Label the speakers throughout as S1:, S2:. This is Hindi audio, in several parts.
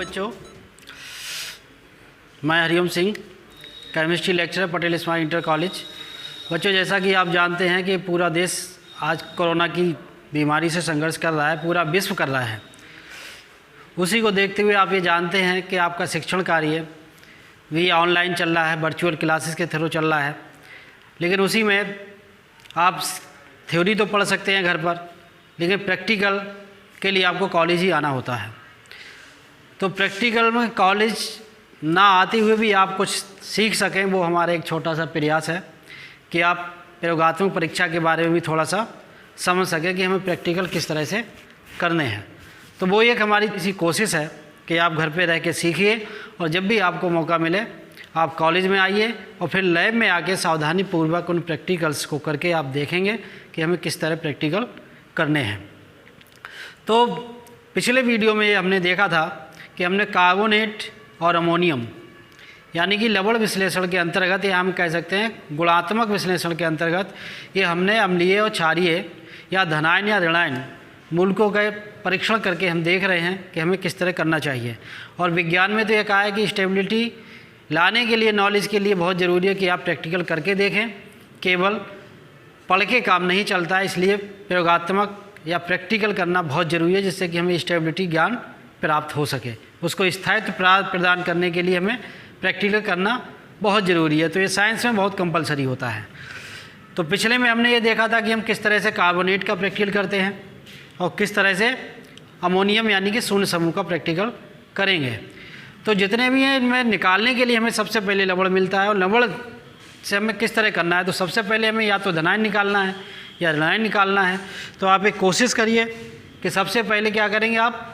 S1: बच्चों, मैं Hariom Singh, chemistry lecturer, Patel smart inter college. बच्चों, जैसा कि आप जानते हैं कि पूरा देश आज कोरोना की बीमारी से संघर्ष कर रहा है, पूरा विश्व कर रहा है। उसी को देखते हुए आप ये जानते हैं कि आपका शिक्षण कार्य भी ऑनलाइन चल रहा है, वर्चुअल क्लासेस के थ्रू चल रहा है। लेकिन उसी में आप थ्योरी तो पढ़ सकते हैं घर पर, लेकिन प्रैक्टिकल के लिए आपको कॉलेज ही आना होता है। तो प्रैक्टिकल में कॉलेज ना आते हुए भी आप कुछ सीख सकें, वो हमारा एक छोटा सा प्रयास है कि आप प्रयोगात्मक परीक्षा के बारे में भी थोड़ा सा समझ सकें कि हमें प्रैक्टिकल किस तरह से करने हैं। तो वो एक हमारी इसी कोशिश है कि आप घर पे रह के सीखिए और जब भी आपको मौका मिले आप कॉलेज में आइए और फिर लैब में आके सावधानी पूर्वक उन प्रैक्टिकल्स को करके आप देखेंगे कि हमें किस तरह प्रैक्टिकल करने हैं। तो पिछले वीडियो में हमने देखा था कि हमने कार्बोनेट और अमोनियम यानी कि लवण विश्लेषण के अंतर्गत, या हम कह सकते हैं गुणात्मक विश्लेषण के अंतर्गत, ये हमने अम्लीय और क्षारीय या धनायन या ऋणायन मूलकों का परीक्षण करके हम देख रहे हैं कि हमें किस तरह करना चाहिए। और विज्ञान में तो ये कहा है कि स्टेबिलिटी लाने के लिए, नॉलेज के लिए बहुत ज़रूरी है कि आप प्रैक्टिकल करके देखें, केवल पढ़ के काम नहीं चलता है। इसलिए प्रयोगात्मक या प्रैक्टिकल करना बहुत ज़रूरी है, जिससे कि हमें स्टेबिलिटी ज्ञान प्राप्त हो सके। उसको स्थायित्व प्रदान करने के लिए हमें प्रैक्टिकल करना बहुत ज़रूरी है। तो ये साइंस में बहुत कंपलसरी होता है। तो पिछले में हमने ये देखा था कि हम किस तरह से कार्बोनेट का प्रैक्टिकल करते हैं और किस तरह से अमोनियम यानी कि शून्य समूह का प्रैक्टिकल करेंगे। तो जितने भी हैं इनमें निकालने के लिए हमें सबसे पहले लवण मिलता है, और लवण से हमें किस तरह करना है। तो सबसे पहले हमें या तो धनायन निकालना है या ऋणायन निकालना है। तो आप एक कोशिश करिए कि सबसे पहले क्या करेंगे, आप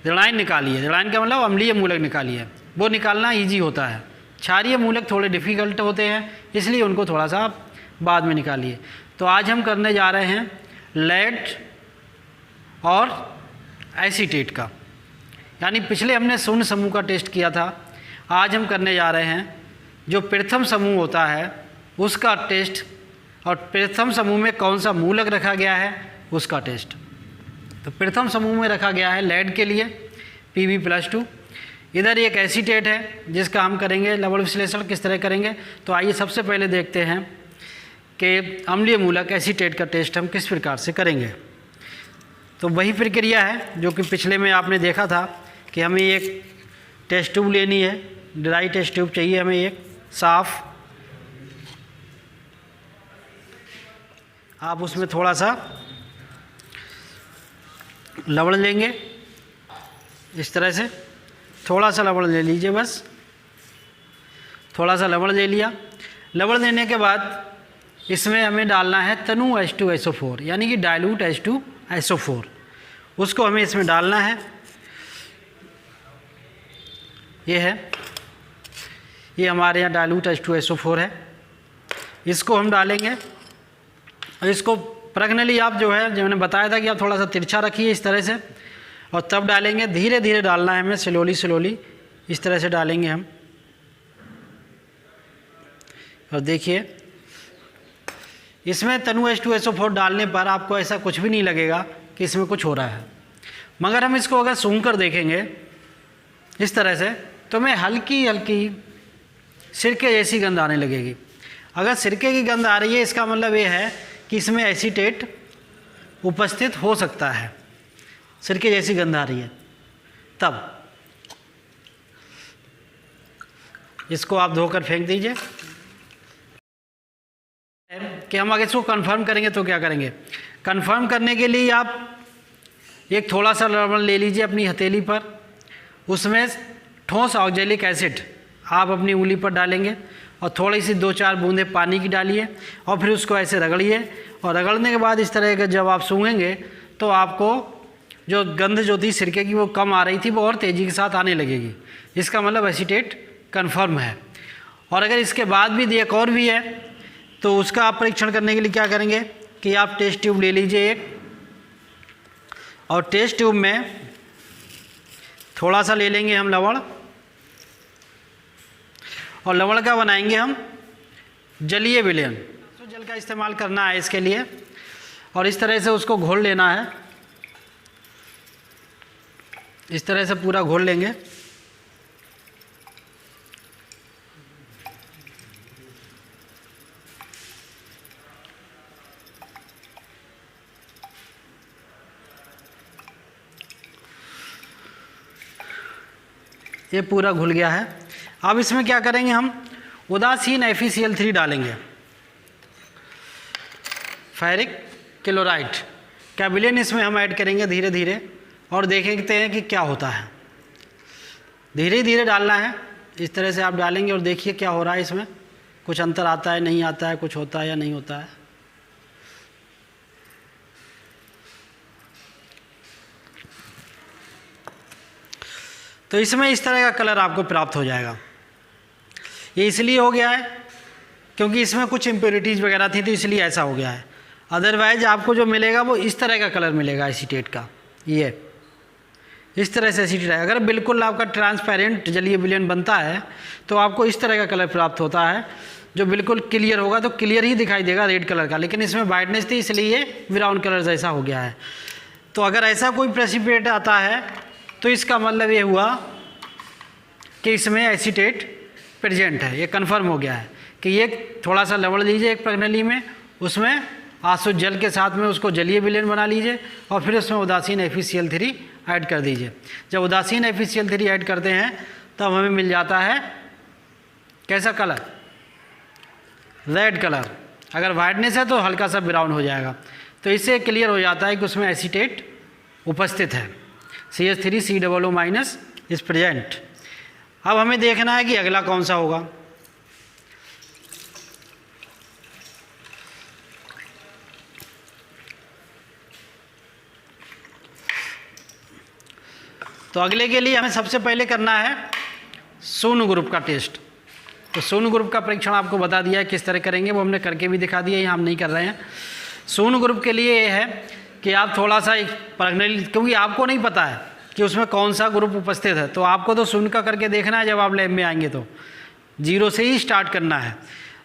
S1: ऋणायन निकालिए। ऋणायन का मतलब अम्लीय मूलक निकालिए, वो निकालना ईजी होता है। क्षारीय मूलक थोड़े डिफ़िकल्ट होते हैं, इसलिए उनको थोड़ा सा आप बाद में निकालिए। तो आज हम करने जा रहे हैं लेड और एसीटेट का, यानी पिछले हमने शून्य समूह का टेस्ट किया था। आज हम करने जा रहे हैं जो प्रथम समूह होता है उसका टेस्ट, और प्रथम समूह में कौन सा मूलक रखा गया है उसका टेस्ट। तो प्रथम समूह में रखा गया है लेड के लिए Pb+2। इधर एक एसीटेट है जिसका हम करेंगे लवण विश्लेषण किस तरह करेंगे। तो आइए सबसे पहले देखते हैं कि अम्लीय मूलक एसीटेट का टेस्ट हम किस प्रकार से करेंगे। तो वही प्रक्रिया है जो कि पिछले में आपने देखा था कि हमें एक टेस्ट ट्यूब लेनी है, ड्राई टेस्ट ट्यूब चाहिए हमें एक साफ़। आप उसमें थोड़ा सा लवण लेंगे, इस तरह से थोड़ा सा लवण ले लीजिए, बस थोड़ा सा लवण ले लिया। लवण लेने के बाद इसमें हमें डालना है तनु H2SO4 यानी कि डाइल्यूट H2SO4, उसको हमें इसमें डालना है। ये है, ये हमारे यहाँ डाइल्यूट H2SO4 है, इसको हम डालेंगे। इसको प्रगनली आप जो है, जो मैंने बताया था कि आप थोड़ा सा तिरछा रखिए इस तरह से, और तब डालेंगे। धीरे धीरे डालना है हमें, स्लोली इस तरह से डालेंगे हम। और देखिए इसमें तनु H2SO4 डालने पर आपको ऐसा कुछ भी नहीं लगेगा कि इसमें कुछ हो रहा है, मगर हम इसको अगर सूंघ कर देखेंगे इस तरह से तो हमें हल्की हल्की सिरके जैसी गंध आने लगेगी। अगर सिरके की गंध आ रही है इसका मतलब ये है कि इसमें एसीटेट उपस्थित हो सकता है। सिरके जैसी गंध आ रही है तब इसको आप धोकर फेंक दीजिए। कि हम अगर इसको कंफर्म करेंगे तो क्या करेंगे, कंफर्म करने के लिए आप एक थोड़ा सा लवण ले लीजिए अपनी हथेली पर, उसमें ठोस ऑक्जेलिक एसिड आप अपनी उंगली पर डालेंगे और थोड़ी सी 2-4 बूंदें पानी की डालिए और फिर उसको ऐसे रगड़िए। और रगड़ने के बाद इस तरह का जब आप सूंघेंगे तो आपको जो गंध जो थी सिरके की वो कम आ रही थी, वो और तेज़ी के साथ आने लगेगी। इसका मतलब एसीटेट कन्फर्म है। और अगर इसके बाद भी एक और भी है तो उसका आप परीक्षण करने के लिए क्या करेंगे कि आप टेस्ट ट्यूब ले लीजिए एक, और टेस्ट ट्यूब में थोड़ा सा ले लेंगे हम लवण, और लवण का बनाएंगे हम जलीय विलयन। तो जल का इस्तेमाल करना है इसके लिए, और इस तरह से उसको घोल लेना है। इस तरह से पूरा घोल लेंगे। ये पूरा घुल गया है। अब इसमें क्या करेंगे, हम उदासीन FeCl3 डालेंगे, फेरिक क्लोराइड का विलेन इसमें हम ऐड करेंगे धीरे धीरे, और देखते हैं कि क्या होता है। धीरे धीरे डालना है, इस तरह से आप डालेंगे और देखिए क्या हो रहा है। इसमें कुछ अंतर आता है, नहीं आता है, कुछ होता है या नहीं होता है। तो इसमें इस तरह का कलर आपको प्राप्त हो जाएगा। ये इसलिए हो गया है क्योंकि इसमें कुछ इम्प्योरिटीज़ वगैरह थी, तो इसलिए ऐसा हो गया है। अदरवाइज आपको जो मिलेगा वो इस तरह का कलर मिलेगा एसीटेट का। ये इस तरह से एसीटेट है। अगर बिल्कुल आपका ट्रांसपेरेंट जलीय विलयन बनता है तो आपको इस तरह का कलर प्राप्त होता है, जो बिल्कुल क्लियर होगा तो क्लियर ही दिखाई देगा रेड कलर का, लेकिन इसमें वाइटनेस थी इसलिए ये ब्राउन कलर जैसा हो गया है। तो अगर ऐसा कोई प्रेसिपिटेट आता है तो इसका मतलब ये हुआ कि इसमें एसीटेट प्रेजेंट है। ये कन्फर्म हो गया है कि ये थोड़ा सा लवण लीजिए एक प्रणाली में, उसमें आसुत जल के साथ में उसको जलीय विलयन बना लीजिए और फिर उसमें उदासीन FeCl3 ऐड कर दीजिए। जब उदासीन FeCl3 ऐड करते हैं तब हमें मिल जाता है कैसा कलर, रेड कलर। अगर वाइटनेस है तो हल्का सा ब्राउन हो जाएगा। तो इससे क्लियर हो जाता है कि उसमें एसीटेट उपस्थित है, CH3COO- इज प्रेजेंट। अब हमें देखना है कि अगला कौन सा होगा। तो अगले के लिए हमें सबसे पहले करना है शून्य ग्रुप का टेस्ट। तो शून्य ग्रुप का परीक्षण आपको बता दिया है किस तरह करेंगे, वो हमने करके भी दिखा दिया, यहाँ हम नहीं कर रहे हैं। शून्य ग्रुप के लिए ये है कि आप थोड़ा सा प्रणाली, क्योंकि आपको नहीं पता है कि उसमें कौन सा ग्रुप उपस्थित है, तो आपको तो शून्य का करके देखना है। जब आप लैब में आएंगे तो जीरो से ही स्टार्ट करना है।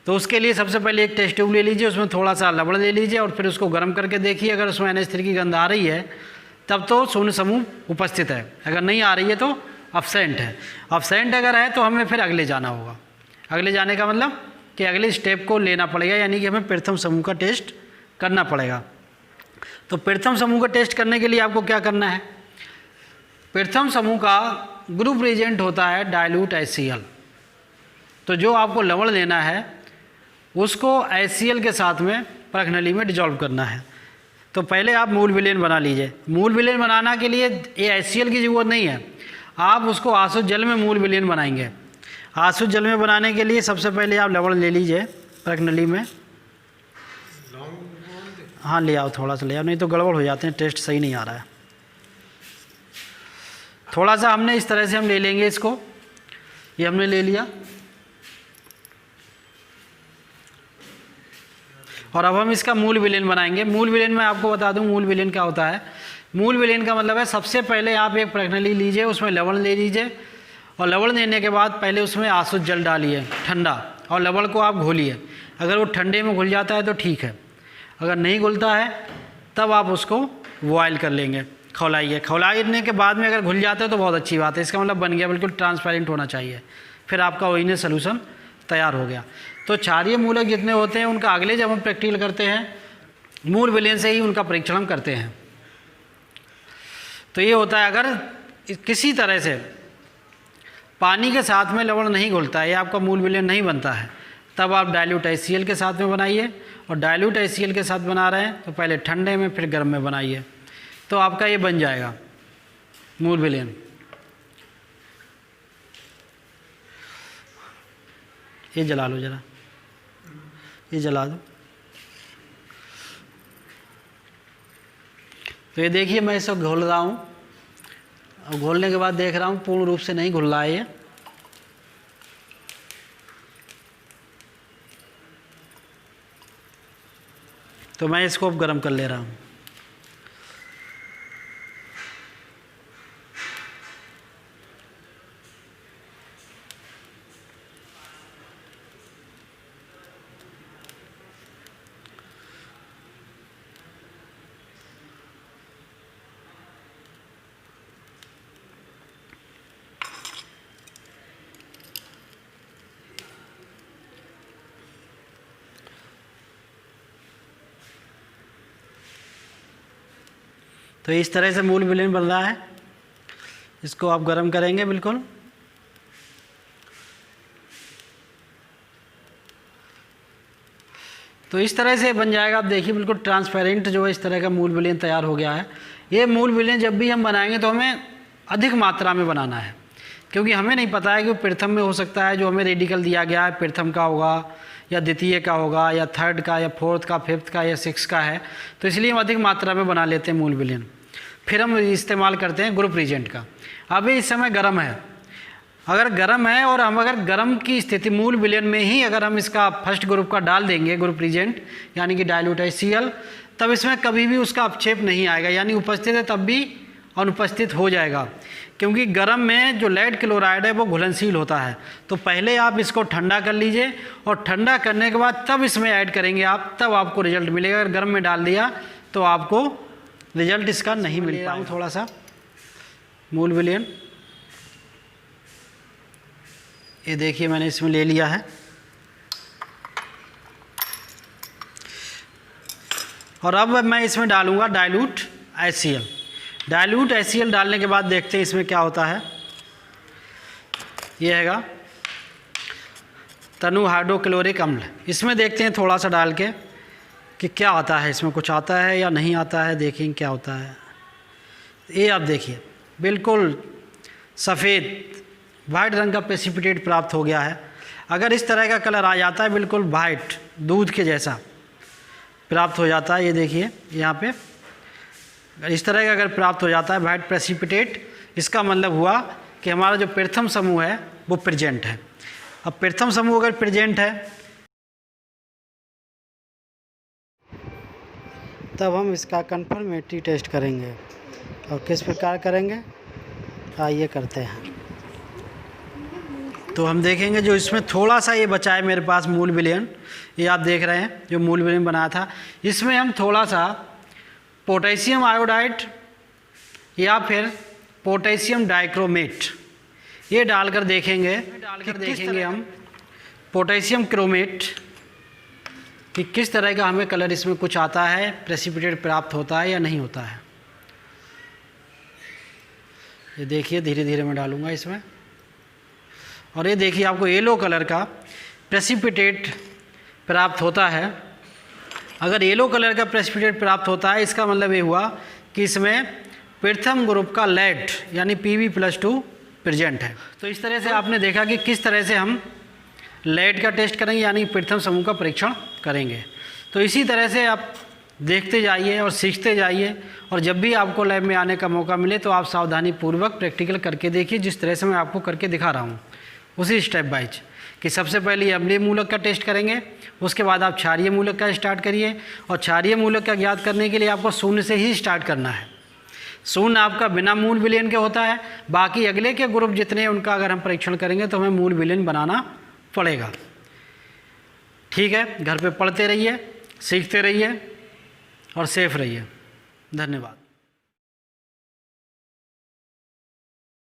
S1: तो उसके लिए सबसे पहले एक टेस्ट ट्यूब ले लीजिए, उसमें थोड़ा सा लवण ले लीजिए और फिर उसको गर्म करके देखिए। अगर उसमें NH3 की गंध आ रही है तब तो शून्य समूह उपस्थित है, अगर नहीं आ रही है तो अब्सेंट है। अब्सेंट अगर है तो हमें फिर अगले जाना होगा। अगले जाने का मतलब कि अगले स्टेप को लेना पड़ेगा, यानी कि हमें प्रथम समूह का टेस्ट करना पड़ेगा। तो प्रथम समूह का टेस्ट करने के लिए आपको क्या करना है, प्रथम समूह का ग्रुप रिएजेंट होता है डाइल्यूट HCl। तो जो आपको लवण लेना है उसको HCl के साथ में प्रणाली में डिजॉल्व करना है। तो पहले आप मूल विलयन बना लीजिए। मूल विलयन बनाना के लिए ये HCl की ज़रूरत नहीं है, आप उसको आसुत जल में मूल विलयन बनाएंगे। आसुत जल में बनाने के लिए सबसे पहले आप लवण ले लीजिए प्रणाली में। हाँ ले आओ, थोड़ा सा ले आओ, नहीं तो गड़बड़ हो जाते हैं, टेस्ट सही नहीं आ रहा है। थोड़ा सा हमने इस तरह से हम ले लेंगे इसको, ये हमने ले लिया। और अब हम इसका मूल विलयन बनाएंगे। मूल विलयन में आपको बता दूं मूल विलयन क्या होता है। मूल विलयन का मतलब है सबसे पहले आप एक प्रणाली लीजिए, उसमें लवण ले लीजिए और लवण लेने के बाद पहले उसमें आसुत जल डालिए ठंडा, और लवण को आप घोलिए। अगर वो ठंडे में घुल जाता है तो ठीक है, अगर नहीं घुलता है तब आप उसको बॉयल कर लेंगे, खौलाइए। खौलाने के बाद में अगर घुल जाता है तो बहुत अच्छी बात है, इसका मतलब बन गया, बिल्कुल ट्रांसपेरेंट होना चाहिए। फिर आपका वही सोल्यूशन तैयार हो गया। तो क्षारीय मूलक जितने होते हैं उनका अगले जब हम प्रैक्टिकल करते हैं मूल विलयन से ही उनका परीक्षण हम करते हैं। तो ये होता है, अगर किसी तरह से पानी के साथ में लवण नहीं घुलता है या आपका मूल विलयन नहीं बनता है, तब आप डाइल्यूट HCl के साथ में बनाइए। और डाइल्यूट HCl के साथ बना रहे हैं तो पहले ठंडे में फिर गर्म में बनाइए, तो आपका ये बन जाएगा मूल विलयन। ये जला लो ज़रा, ये जला दो। तो ये देखिए मैं इसे घोल रहा हूँ, और घोलने के बाद देख रहा हूँ पूर्ण रूप से नहीं घुल रहा है ये। तो मैं इसको अब गर्म कर ले रहा हूँ। तो इस तरह से मूल विलयन बन रहा है। इसको आप गर्म करेंगे बिल्कुल। तो इस तरह से बन जाएगा। आप देखिए बिल्कुल ट्रांसपेरेंट जो है इस तरह का मूल विलयन तैयार हो गया है। ये मूल विलयन जब भी हम बनाएंगे तो हमें अधिक मात्रा में बनाना है, क्योंकि हमें नहीं पता है कि वो प्रथम में हो सकता है, जो हमें रेडिकल दिया गया है प्रथम का होगा या द्वितीय का होगा या थर्ड का या फोर्थ का, फिफ्थ का या सिक्स का है। तो इसलिए हम अधिक मात्रा में बना लेते हैं मूल विलयन। फिर हम इस्तेमाल करते हैं ग्रुप रिएजेंट का। अभी इस समय गर्म है, अगर गर्म है और हम अगर गर्म की स्थिति मूल विलयन में ही अगर हम इसका फर्स्ट ग्रुप का डाल देंगे ग्रुप रिएजेंट यानी कि डाइल्यूट HCl, तब इसमें कभी भी उसका अपक्षेप नहीं आएगा, यानी उपस्थित है तब भी अनुपस्थित हो जाएगा, क्योंकि गर्म में जो लेड क्लोराइड है वो घुलनशील होता है। तो पहले आप इसको ठंडा कर लीजिए और ठंडा करने के बाद तब इसमें ऐड करेंगे आप, तब आपको रिजल्ट मिलेगा। अगर गर्म में डाल दिया तो आपको रिजल्ट इसका नहीं मिल पाएगा। थोड़ा सा मूल विलयन ये देखिए मैंने इसमें ले लिया है, और अब मैं इसमें डालूंगा डाइल्यूट HCl। डाइल्यूट HCl डालने के बाद देखते हैं इसमें क्या होता है। ये हैगा तनु हाइड्रोक्लोरिक अम्ल। इसमें देखते हैं थोड़ा सा डाल के कि क्या आता है, इसमें कुछ आता है या नहीं आता है, देखेंगे क्या होता है। ये आप देखिए बिल्कुल सफ़ेद वाइट रंग का प्रेसिपिटेट प्राप्त हो गया है। अगर इस तरह का कलर आ जाता है बिल्कुल वाइट दूध के जैसा प्राप्त हो जाता है, ये देखिए यहाँ पे अगर इस तरह का अगर प्राप्त हो जाता है वाइट प्रेसिपिटेट, इसका मतलब हुआ कि हमारा जो प्रथम समूह है वो प्रेजेंट है। अब प्रथम समूह अगर प्रेजेंट है तब हम इसका कन्फर्मेटरी टेस्ट करेंगे। और किस प्रकार करेंगे आइए करते हैं। तो हम देखेंगे जो इसमें थोड़ा सा ये बचा है मेरे पास मूल विलयन, ये आप देख रहे हैं जो मूल विलयन बनाया था, इसमें हम थोड़ा सा पोटेशियम आयोडाइड या फिर पोटेशियम डाइक्रोमेट ये डालकर देखेंगे हम पोटेशियम क्रोमेट कि किस तरह का हमें कलर इसमें कुछ आता है, प्रेसिपिटेट प्राप्त होता है या नहीं होता है। ये देखिए धीरे धीरे मैं डालूंगा इसमें, और ये देखिए आपको येलो कलर का प्रेसिपिटेट प्राप्त होता है। अगर येलो कलर का प्रेसिपिटेट प्राप्त होता है इसका मतलब ये हुआ कि इसमें प्रथम ग्रुप का लेड यानी Pb+2 प्रेजेंट है। तो इस तरह से आपने देखा कि किस तरह से हम लेड का टेस्ट करेंगे यानी प्रथम समूह का परीक्षण करेंगे। तो इसी तरह से आप देखते जाइए और सीखते जाइए, और जब भी आपको लैब में आने का मौका मिले तो आप सावधानी पूर्वक प्रैक्टिकल करके देखिए, जिस तरह से मैं आपको करके दिखा रहा हूँ उसी स्टेप वाइज कि सबसे पहले अम्लीय मूलक का टेस्ट करेंगे, उसके बाद आप क्षारीय मूलक का स्टार्ट करिए, और क्षारीय मूलक का ज्ञात करने के लिए आपको शून्य से ही स्टार्ट करना है। शून्य आपका बिना मूल विलयन के होता है, बाकी अगले के ग्रुप जितने हैं उनका अगर हम परीक्षण करेंगे तो हमें मूल विलयन बनाना पड़ेगा। ठीक है, घर पे पढ़ते रहिए, सीखते रहिए और सेफ रहिए। धन्यवाद।